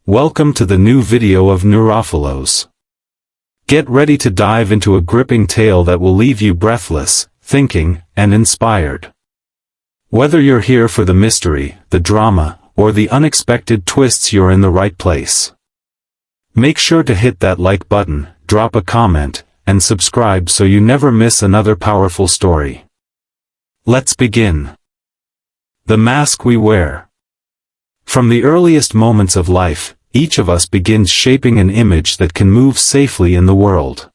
Welcome to the new video of NeuroPhilos. Get ready to dive into a gripping tale that will leave you breathless, thinking, and inspired. Whether you're here for the mystery, the drama, or the unexpected twists, you're in the right place. Make sure to hit that like button, drop a comment, and subscribe so you never miss another powerful story. Let's begin. The mask we wear. From the earliest moments of life, each of us begins shaping an image that can move safely in the world.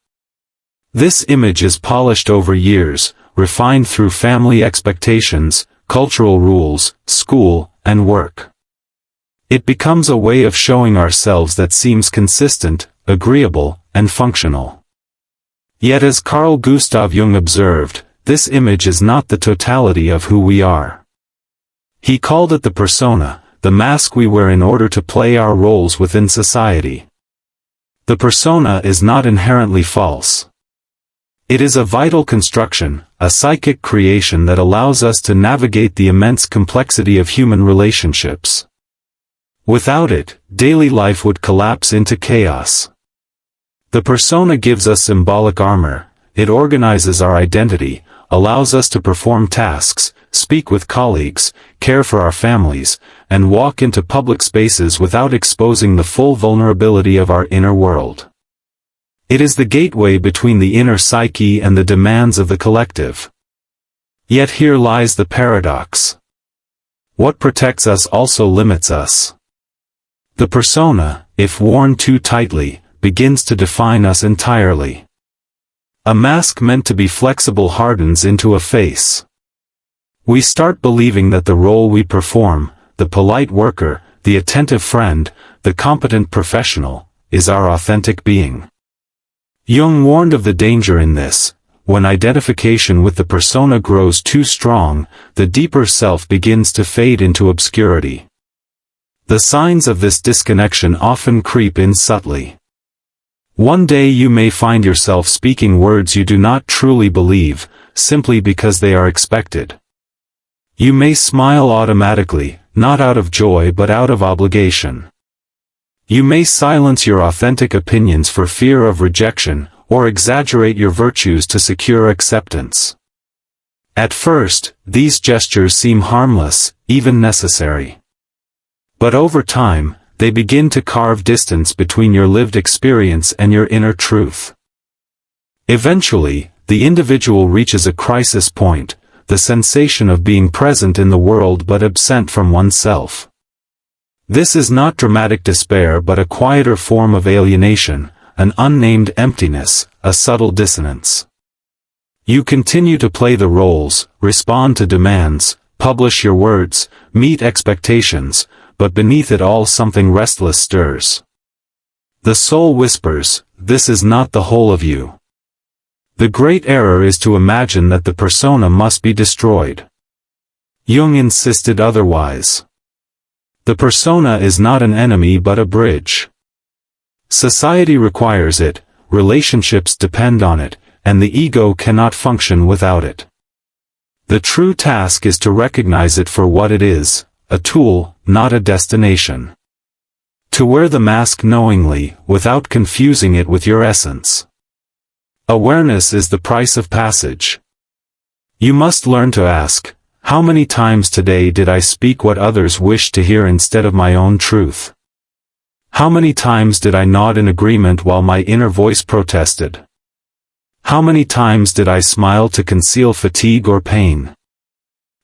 This image is polished over years, refined through family expectations, cultural rules, school, and work. It becomes a way of showing ourselves that seems consistent, agreeable, and functional. Yet, as Carl Jung observed, this image is not the totality of who we are. He called it the persona, the mask we wear in order to play our roles within society. The persona is not inherently false. It is a vital construction, a psychic creation that allows us to navigate the immense complexity of human relationships. Without it, daily life would collapse into chaos. The persona gives us symbolic armor. It organizes our identity, allows us to perform tasks, speak with colleagues, care for our families, and walk into public spaces without exposing the full vulnerability of our inner world. It is the gateway between the inner psyche and the demands of the collective. Yet here lies the paradox. What protects us also limits us. The persona, if worn too tightly, begins to define us entirely. A mask meant to be flexible hardens into a face. We start believing that the role we perform, the polite worker, the attentive friend, the competent professional, is our authentic being. Jung warned of the danger in this. When identification with the persona grows too strong, the deeper self begins to fade into obscurity. The signs of this disconnection often creep in subtly. One day you may find yourself speaking words you do not truly believe, simply because they are expected. You may smile automatically, not out of joy but out of obligation. You may silence your authentic opinions for fear of rejection, or exaggerate your virtues to secure acceptance. At first, these gestures seem harmless, even necessary. But over time, they begin to carve distance between your lived experience and your inner truth. Eventually, the individual reaches a crisis point, the sensation of being present in the world but absent from oneself. This is not dramatic despair but a quieter form of alienation, an unnamed emptiness, a subtle dissonance. You continue to play the roles, respond to demands, publish your words, meet expectations, but beneath it all something restless stirs. The soul whispers, "This is not the whole of you." The great error is to imagine that the persona must be destroyed. Jung insisted otherwise. The persona is not an enemy but a bridge. Society requires it, relationships depend on it, and the ego cannot function without it. The true task is to recognize it for what it is, a tool, not a destination. To wear the mask knowingly, without confusing it with your essence. Awareness is the price of passage. You must learn to ask, how many times today did I speak what others wished to hear instead of my own truth? How many times did I nod in agreement while my inner voice protested? How many times did I smile to conceal fatigue or pain?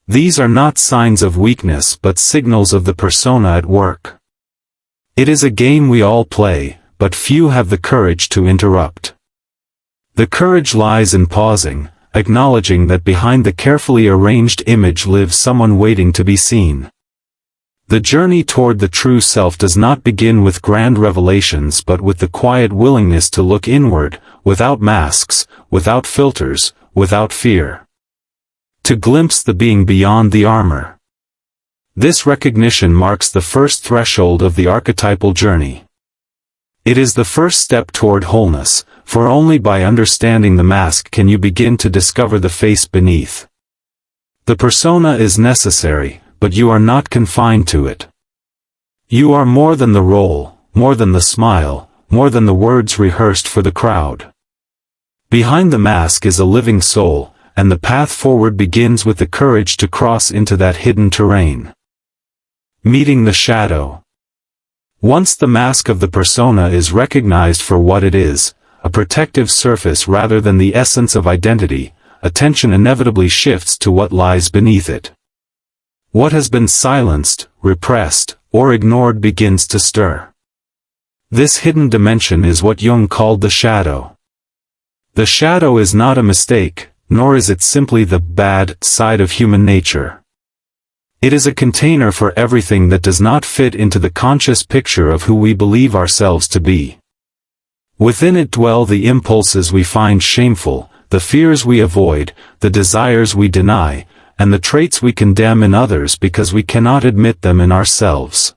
These are not signs of weakness but signals of the persona at work. It is a game we all play, but few have the courage to interrupt. The courage lies in pausing, acknowledging that behind the carefully arranged image lives someone waiting to be seen. The journey toward the true self does not begin with grand revelations but with the quiet willingness to look inward, without masks, without filters, without fear. To glimpse the being beyond the armor. This recognition marks the first threshold of the archetypal journey. It is the first step toward wholeness, for only by understanding the mask can you begin to discover the face beneath. The persona is necessary, but you are not confined to it. You are more than the role, more than the smile, more than the words rehearsed for the crowd. Behind the mask is a living soul, and the path forward begins with the courage to cross into that hidden terrain. Meeting the shadow. Once the mask of the persona is recognized for what it is, a protective surface rather than the essence of identity, attention inevitably shifts to what lies beneath it. What has been silenced, repressed, or ignored begins to stir. This hidden dimension is what Jung called the shadow. The shadow is not a mistake, nor is it simply the bad side of human nature. It is a container for everything that does not fit into the conscious picture of who we believe ourselves to be. Within it dwell the impulses we find shameful, the fears we avoid, the desires we deny, and the traits we condemn in others because we cannot admit them in ourselves.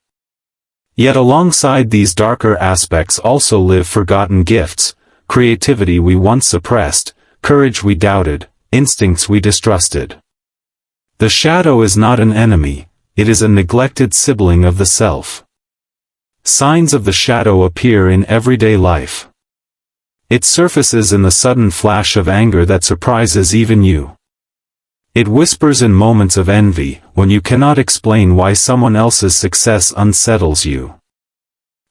Yet alongside these darker aspects also live forgotten gifts, creativity we once suppressed, courage we doubted, instincts we distrusted. The shadow is not an enemy, it is a neglected sibling of the self. Signs of the shadow appear in everyday life. It surfaces in the sudden flash of anger that surprises even you. It whispers in moments of envy, when you cannot explain why someone else's success unsettles you.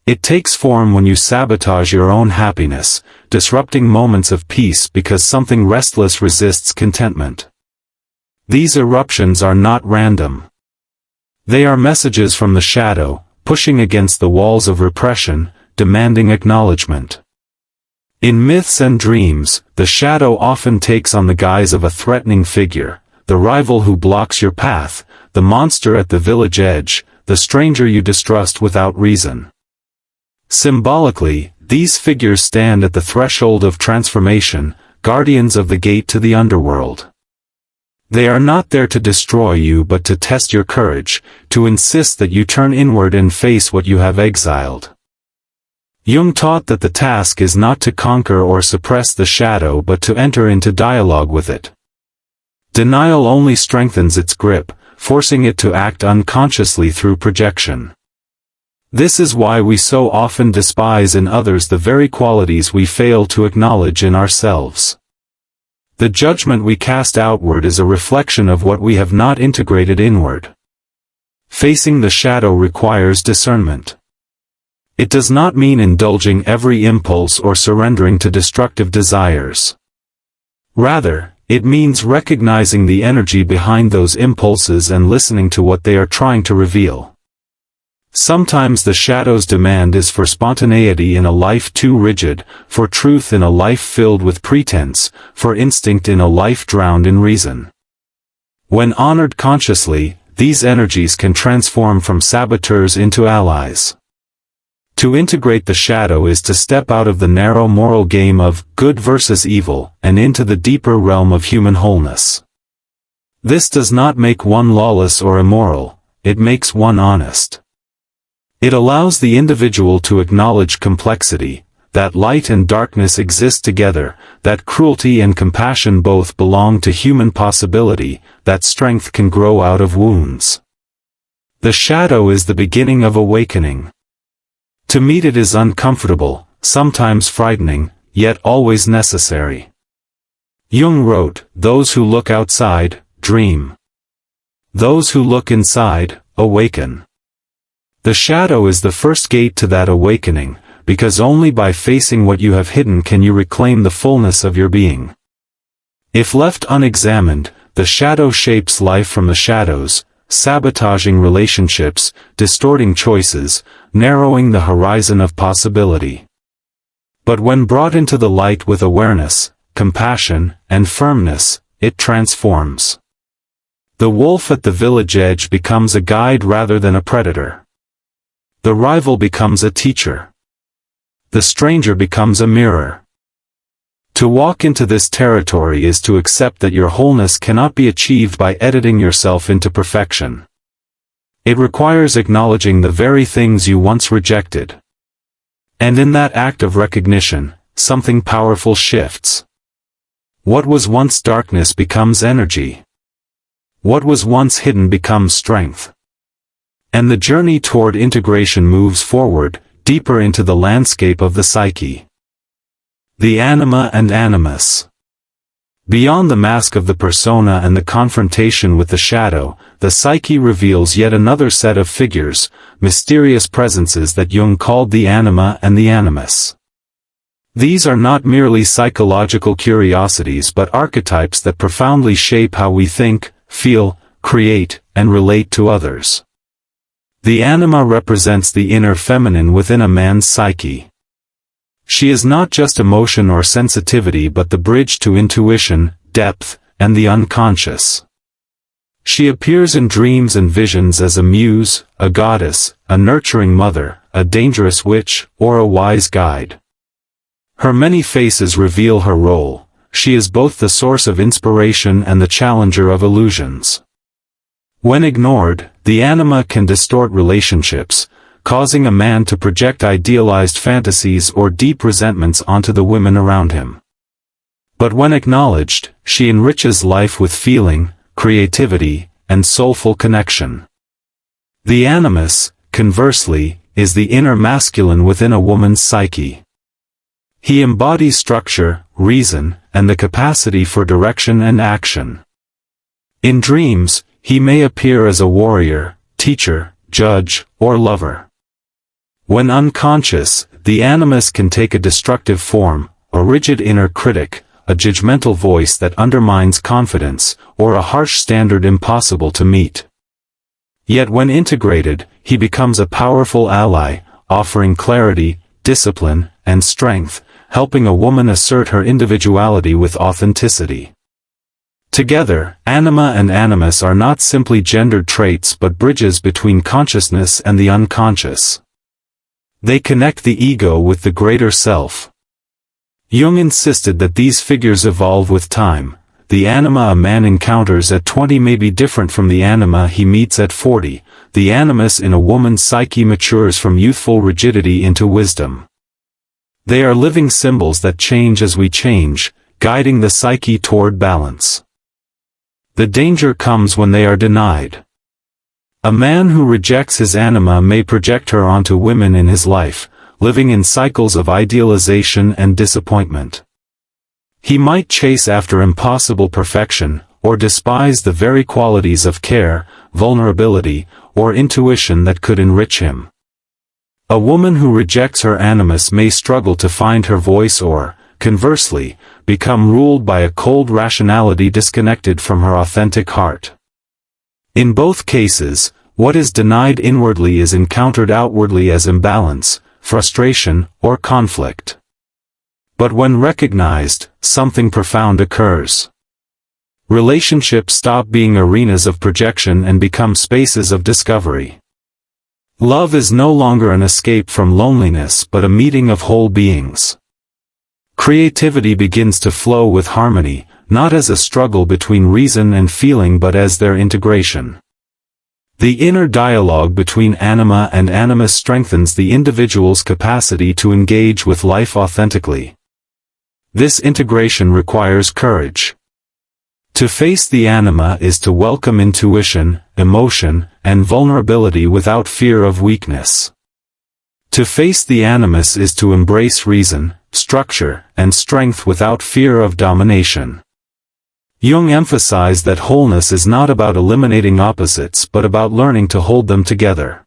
It takes form when you sabotage your own happiness, disrupting moments of peace because something restless resists contentment. These eruptions are not random. They are messages from the shadow, pushing against the walls of repression, demanding acknowledgement. In myths and dreams, the shadow often takes on the guise of a threatening figure, the rival who blocks your path, the monster at the village edge, the stranger you distrust without reason. Symbolically, these figures stand at the threshold of transformation, guardians of the gate to the underworld. They are not there to destroy you but to test your courage, to insist that you turn inward and face what you have exiled. Jung taught that the task is not to conquer or suppress the shadow but to enter into dialogue with it. Denial only strengthens its grip, forcing it to act unconsciously through projection. This is why we so often despise in others the very qualities we fail to acknowledge in ourselves. The judgment we cast outward is a reflection of what we have not integrated inward. Facing the shadow requires discernment. It does not mean indulging every impulse or surrendering to destructive desires. Rather, it means recognizing the energy behind those impulses and listening to what they are trying to reveal. Sometimes the shadow's demand is for spontaneity in a life too rigid, for truth in a life filled with pretense, for instinct in a life drowned in reason. When honored consciously, these energies can transform from saboteurs into allies. To integrate the shadow is to step out of the narrow moral game of good versus evil and into the deeper realm of human wholeness. This does not make one lawless or immoral, it makes one honest. It allows the individual to acknowledge complexity, that light and darkness exist together, that cruelty and compassion both belong to human possibility, that strength can grow out of wounds. The shadow is the beginning of awakening. To meet it is uncomfortable, sometimes frightening, yet always necessary. Jung wrote, "Those who look outside, dream. Those who look inside, awaken." The shadow is the first gate to that awakening, because only by facing what you have hidden can you reclaim the fullness of your being. If left unexamined, the shadow shapes life from the shadows, sabotaging relationships, distorting choices, narrowing the horizon of possibility. But when brought into the light with awareness, compassion, and firmness, it transforms. The wolf at the village edge becomes a guide rather than a predator. The rival becomes a teacher. The stranger becomes a mirror. To walk into this territory is to accept that your wholeness cannot be achieved by editing yourself into perfection. It requires acknowledging the very things you once rejected. And in that act of recognition, something powerful shifts. What was once darkness becomes energy. What was once hidden becomes strength. And the journey toward integration moves forward, deeper into the landscape of the psyche. The Anima and Animus. Beyond the mask of the persona and the confrontation with the shadow, the psyche reveals yet another set of figures, mysterious presences that Jung called the Anima and the Animus. These are not merely psychological curiosities but archetypes that profoundly shape how we think, feel, create, and relate to others. The Anima represents the inner feminine within a man's psyche. She is not just emotion or sensitivity but the bridge to intuition, depth, and the unconscious. She appears in dreams and visions as a muse, a goddess, a nurturing mother, a dangerous witch, or a wise guide. Her many faces reveal her role. She is both the source of inspiration and the challenger of illusions. When ignored, the Anima can distort relationships, causing a man to project idealized fantasies or deep resentments onto the women around him. But when acknowledged, she enriches life with feeling, creativity, and soulful connection. The Animus, conversely, is the inner masculine within a woman's psyche. He embodies structure, reason, and the capacity for direction and action. In dreams, he may appear as a warrior, teacher, judge, or lover. When unconscious, the Animus can take a destructive form, a rigid inner critic, a judgmental voice that undermines confidence, or a harsh standard impossible to meet. Yet when integrated, he becomes a powerful ally, offering clarity, discipline, and strength, helping a woman assert her individuality with authenticity. Together, Anima and Animus are not simply gendered traits but bridges between consciousness and the unconscious. They connect the ego with the greater self. Jung insisted that these figures evolve with time. The Anima a man encounters at 20 may be different from the Anima he meets at 40. The Animus in a woman's psyche matures from youthful rigidity into wisdom. They are living symbols that change as we change, guiding the psyche toward balance. The danger comes when they are denied. A man who rejects his Anima may project her onto women in his life, living in cycles of idealization and disappointment. He might chase after impossible perfection, or despise the very qualities of care, vulnerability, or intuition that could enrich him. A woman who rejects her Animus may struggle to find her voice or, conversely, become ruled by a cold rationality disconnected from her authentic heart. In both cases, what is denied inwardly is encountered outwardly as imbalance, frustration, or conflict. But when recognized, something profound occurs. Relationships stop being arenas of projection and become spaces of discovery. Love is no longer an escape from loneliness but a meeting of whole beings. Creativity begins to flow with harmony, not as a struggle between reason and feeling but as their integration. The inner dialogue between Anima and Animus strengthens the individual's capacity to engage with life authentically. This integration requires courage. To face the Anima is to welcome intuition, emotion, and vulnerability without fear of weakness. To face the Animus is to embrace reason, structure, and strength without fear of domination. Jung emphasized that wholeness is not about eliminating opposites but about learning to hold them together.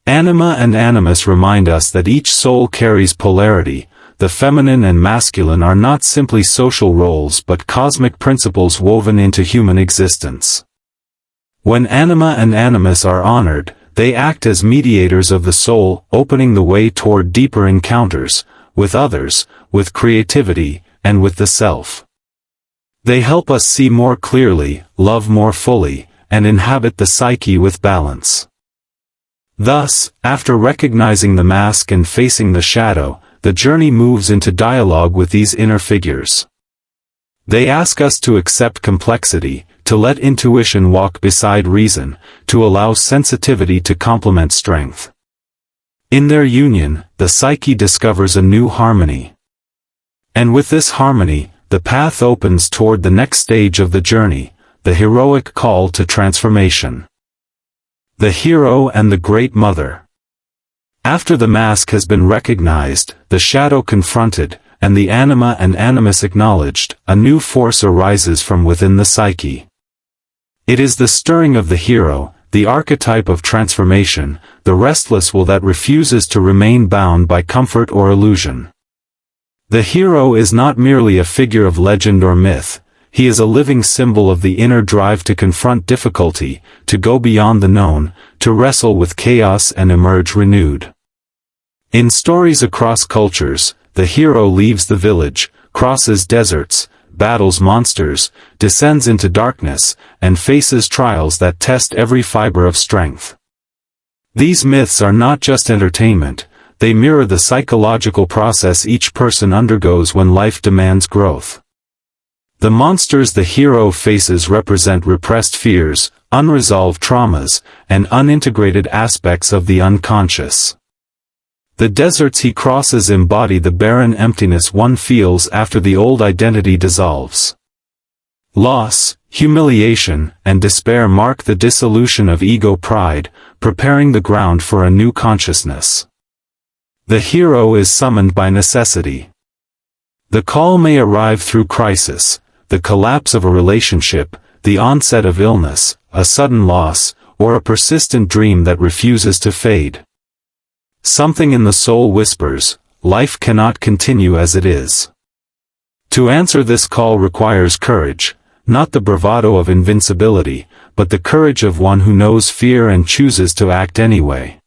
Anima and Animus remind us that each soul carries polarity. The feminine and masculine are not simply social roles but cosmic principles woven into human existence. When Anima and Animus are honored, they act as mediators of the soul, opening the way toward deeper encounters, with others, with creativity, and with the self. They help us see more clearly, love more fully, and inhabit the psyche with balance. Thus, after recognizing the mask and facing the shadow, the journey moves into dialogue with these inner figures. They ask us to accept complexity, to let intuition walk beside reason, to allow sensitivity to complement strength. In their union, the psyche discovers a new harmony. And with this harmony, the path opens toward the next stage of the journey, the heroic call to transformation. The hero and the great mother. After the mask has been recognized, the shadow confronted, and the anima and animus acknowledged, a new force arises from within the psyche. It is the stirring of the hero, the archetype of transformation, the restless will that refuses to remain bound by comfort or illusion. The hero is not merely a figure of legend or myth, he is a living symbol of the inner drive to confront difficulty, to go beyond the known, to wrestle with chaos and emerge renewed. In stories across cultures, the hero leaves the village, crosses deserts, battles monsters, descends into darkness, and faces trials that test every fiber of strength. These myths are not just entertainment, they mirror the psychological process each person undergoes when life demands growth. The monsters the hero faces represent repressed fears, unresolved traumas, and unintegrated aspects of the unconscious. The deserts he crosses embody the barren emptiness one feels after the old identity dissolves. Loss, humiliation, and despair mark the dissolution of ego pride, preparing the ground for a new consciousness. The hero is summoned by necessity. The call may arrive through crisis, the collapse of a relationship, the onset of illness, a sudden loss, or a persistent dream that refuses to fade. Something in the soul whispers, life cannot continue as it is. To answer this call requires courage, not the bravado of invincibility, but the courage of one who knows fear and chooses to act anyway.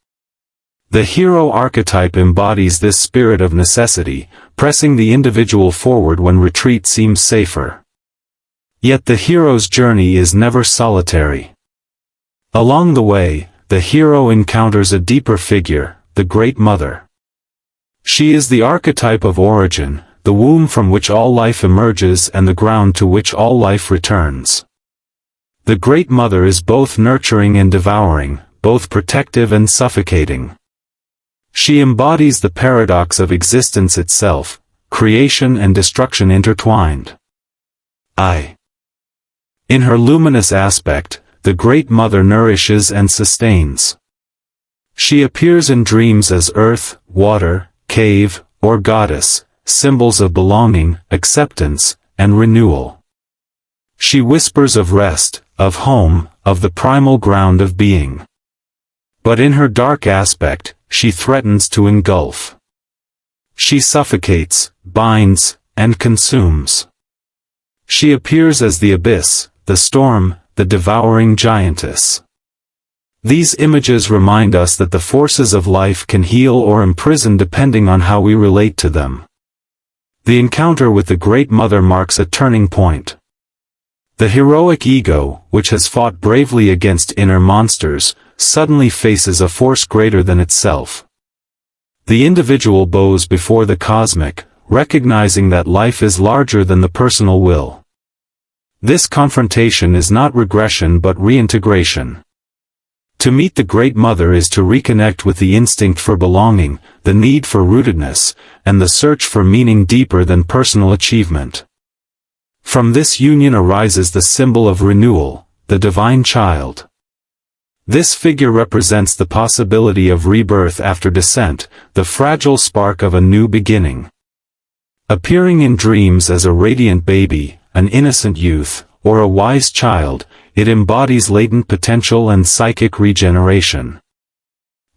The hero archetype embodies this spirit of necessity, pressing the individual forward when retreat seems safer. Yet the hero's journey is never solitary. Along the way, the hero encounters a deeper figure, the Great Mother. She is the archetype of origin, the womb from which all life emerges and the ground to which all life returns. The Great Mother is both nurturing and devouring, both protective and suffocating. She embodies the paradox of existence itself, creation and destruction intertwined. In her luminous aspect, the Great Mother nourishes and sustains. She appears in dreams as earth, water, cave, or goddess, symbols of belonging, acceptance, and renewal. She whispers of rest, of home, of the primal ground of being. But in her dark aspect, she threatens to engulf. She suffocates, binds, and consumes. She appears as the abyss, the storm, the devouring giantess. These images remind us that the forces of life can heal or imprison depending on how we relate to them. The encounter with the Great Mother marks a turning point. The heroic ego, which has fought bravely against inner monsters, suddenly faces a force greater than itself. The individual bows before the cosmic, recognizing that life is larger than the personal will. This confrontation is not regression but reintegration. To meet the Great Mother is to reconnect with the instinct for belonging, the need for rootedness, and the search for meaning deeper than personal achievement. From this union arises the symbol of renewal, the divine child. This figure represents the possibility of rebirth after descent, the fragile spark of a new beginning. Appearing in dreams as a radiant baby, an innocent youth, or a wise child, it embodies latent potential and psychic regeneration.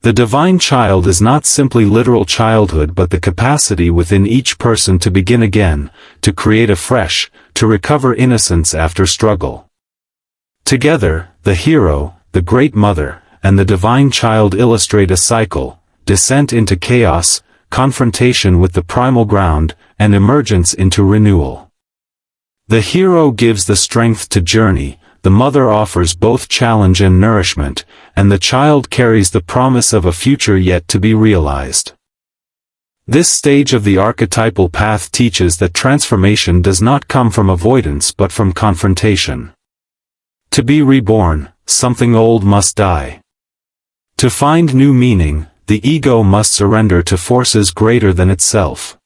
The divine child is not simply literal childhood but the capacity within each person to begin again, to create afresh, to recover innocence after struggle. Together, the hero, the Great Mother, and the divine child illustrate a cycle, descent into chaos, confrontation with the primal ground, and emergence into renewal. The hero gives the strength to journey, the mother offers both challenge and nourishment, and the child carries the promise of a future yet to be realized. This stage of the archetypal path teaches that transformation does not come from avoidance but from confrontation. To be reborn, something old must die. To find new meaning, the ego must surrender to forces greater than itself.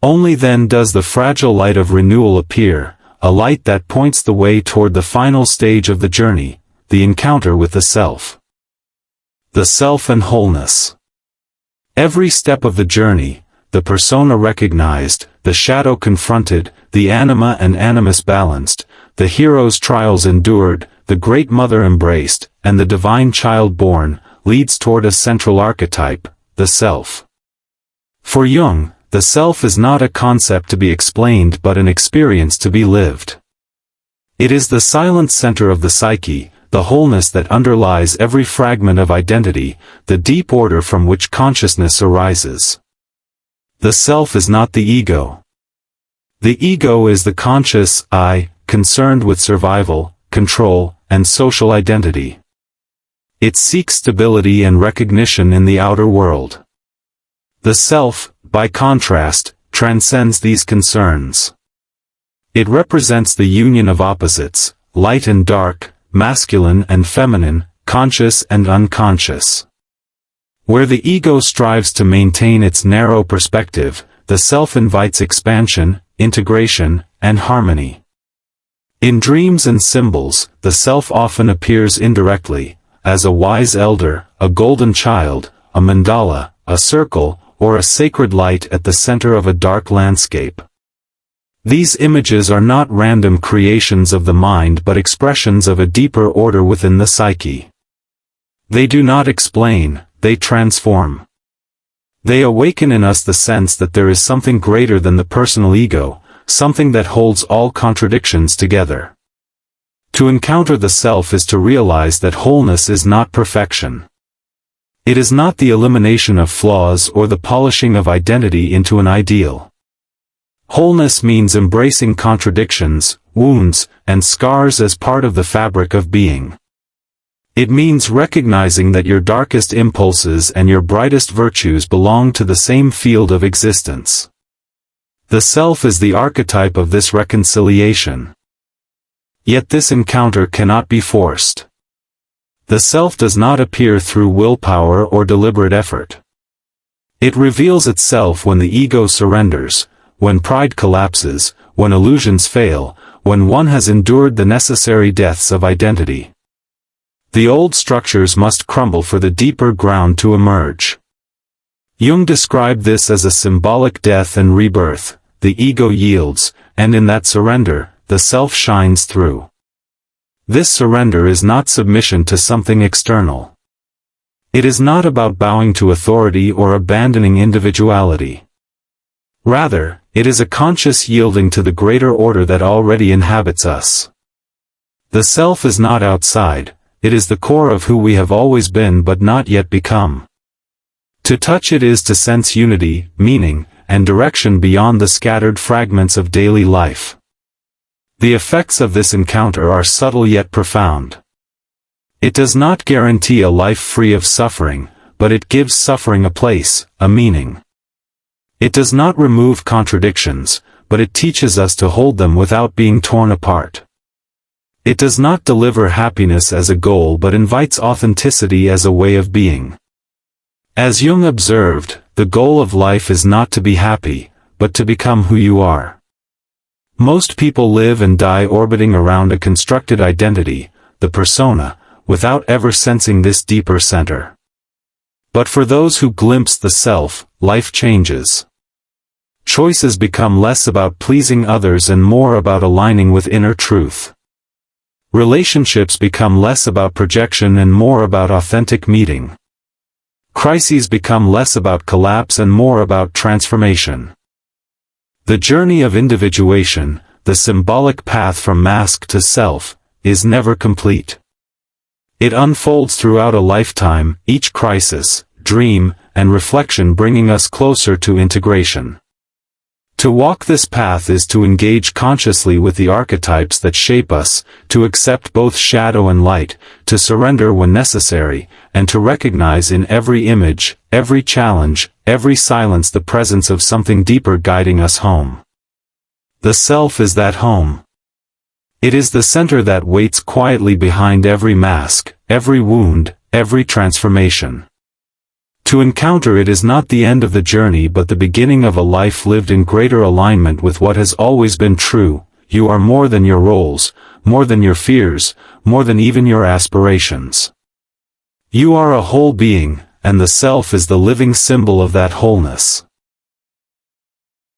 Only then does the fragile light of renewal appear, a light that points the way toward the final stage of the journey, the encounter with the self. The self and wholeness. Every step of the journey, the persona recognized, the shadow confronted, the anima and animus balanced, the hero's trials endured, the great mother embraced, and the divine child born, leads toward a central archetype, the self. For Jung, the self is not a concept to be explained but an experience to be lived. It is the silent center of the psyche, the wholeness that underlies every fragment of identity, the deep order from which consciousness arises. The self is not the ego. The ego is the conscious I, concerned with survival, control, and social identity. It seeks stability and recognition in the outer world. The self, by contrast, transcends these concerns. It represents the union of opposites, light and dark, masculine and feminine, conscious and unconscious. Where the ego strives to maintain its narrow perspective, the self invites expansion, integration, and harmony. In dreams and symbols, the self often appears indirectly, as a wise elder, a golden child, a mandala, a circle, or a sacred light at the center of a dark landscape. These images are not random creations of the mind but expressions of a deeper order within the psyche. They do not explain, they transform. They awaken in us the sense that there is something greater than the personal ego, something that holds all contradictions together. To encounter the self is to realize that wholeness is not perfection. It is not the elimination of flaws or the polishing of identity into an ideal. Wholeness means embracing contradictions, wounds, and scars as part of the fabric of being. It means recognizing that your darkest impulses and your brightest virtues belong to the same field of existence. The self is the archetype of this reconciliation. Yet this encounter cannot be forced. The self does not appear through willpower or deliberate effort. It reveals itself when the ego surrenders, when pride collapses, when illusions fail, when one has endured the necessary deaths of identity. The old structures must crumble for the deeper ground to emerge. Jung described this as a symbolic death and rebirth. The ego yields, and in that surrender, the self shines through. This surrender is not submission to something external. It is not about bowing to authority or abandoning individuality. Rather, it is a conscious yielding to the greater order that already inhabits us. The self is not outside, it is the core of who we have always been but not yet become. To touch it is to sense unity, meaning, and direction beyond the scattered fragments of daily life. The effects of this encounter are subtle yet profound. It does not guarantee a life free of suffering, but it gives suffering a place, a meaning. It does not remove contradictions, but it teaches us to hold them without being torn apart. It does not deliver happiness as a goal but invites authenticity as a way of being. As Jung observed, the goal of life is not to be happy, but to become who you are. Most people live and die orbiting around a constructed identity, the persona, without ever sensing this deeper center. But for those who glimpse the self, life changes. Choices become less about pleasing others and more about aligning with inner truth. Relationships become less about projection and more about authentic meeting. Crises become less about collapse and more about transformation. The journey of individuation, the symbolic path from mask to self, is never complete. It unfolds throughout a lifetime, each crisis, dream, and reflection bringing us closer to integration. To walk this path is to engage consciously with the archetypes that shape us, to accept both shadow and light, to surrender when necessary, and to recognize in every image, every challenge, every silence the presence of something deeper guiding us home. The self is that home. It is the center that waits quietly behind every mask, every wound, every transformation. To encounter it is not the end of the journey but the beginning of a life lived in greater alignment with what has always been true. You are more than your roles, more than your fears, more than even your aspirations. You are a whole being, and the self is the living symbol of that wholeness.